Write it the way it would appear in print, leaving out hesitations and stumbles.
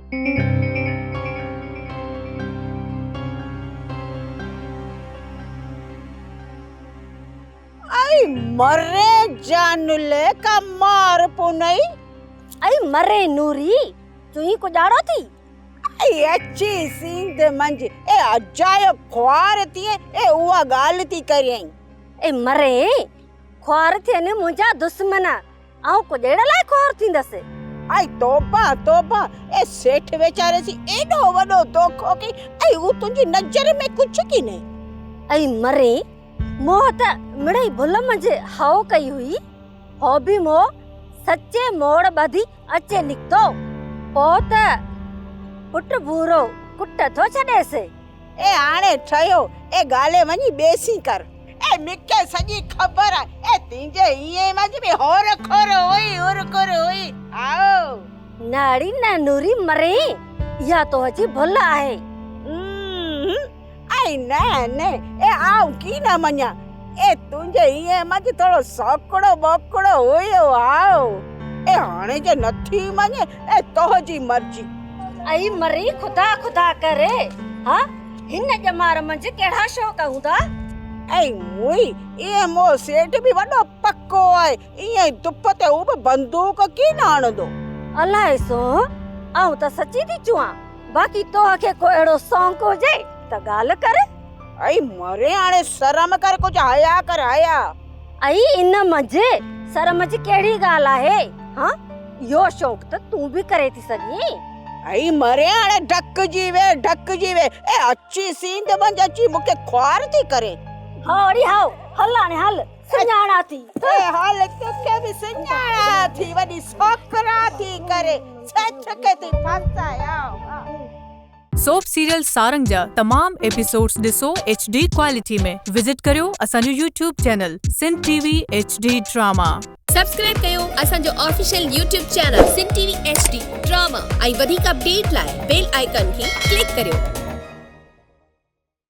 आई मरे जानले का मार पुनई आई मरे नूरी तुई को जाड़ो थी आई अच्छी सींद मंज ए अजायो ख्वार थी ए उवा गाल थी करियई ए मरे ख्वार थे ने मुंजा दुश्मन आऊ को जेड़ा लाए ख्वार थींदसे आई तोबा तोबा ए सेठ बेचारे सी एडो वडो धोखो की आई उ तुंजी नजर में कुछ की ने आई मरे मोह त मिड़ई भुल मंझि हाओ कई हुई हो भी मोह सच्चे मोड़ बधी अचे निकतो पो त पुट भूरो कुट थो छडेसे ए आणे ठयो ए गाले वनी बेसी कर ए मिके सजी खबर है ए तिंजे ये मज में होर खोर होई आओ नाड़ी न नूरी मरे या तो हजी भुल आहे आई ने ए आउ की ना मन्या ए तुंजे ये मज थोड़ो सौकड़ो बोकड़ो होयो आओ ए हाणे जे नथी मने ए तोहजी मर्जी आई मरी खुदा खुदा करे हां हिन जमार मंझ केड़ा शौक हुंदा ऐ मुई ये मो सेठ भी वडो पक्को है ये दुपते उ बंदूक की नाण दो अलाए सो आऊ त सच्ची थी चुआ बाकी तो के को एड़ो सौंक हो जाए त गाल कर आई मरे आने शर्म कर कुछ आया कर आया आई इन मजे शर्म जी केड़ी गाल आहे हां यो शौक त तू भी करे थी सगी आई मरे आने ढक जीवे ए अच्छी सींद बंज अच्छी मुके ख्वार थी करे हौड़ी हाउ हलाने हल सन्याणा थी ए हाल के भी सन्याणा थी वडी सोकरा थी करे सच के थी फसाया सोप सीरियल सारंग जा तमाम एपिसोड्स ॾिसो HD क्वालिटी में विजिट करियो असांजो YouTube channel Sindh TV HD drama subscribe कयो असांजो official YouTube channel Sindh TV HD drama ऐं वधीक अपडेट लाइ बेल आइकन खे क्लिक करियो।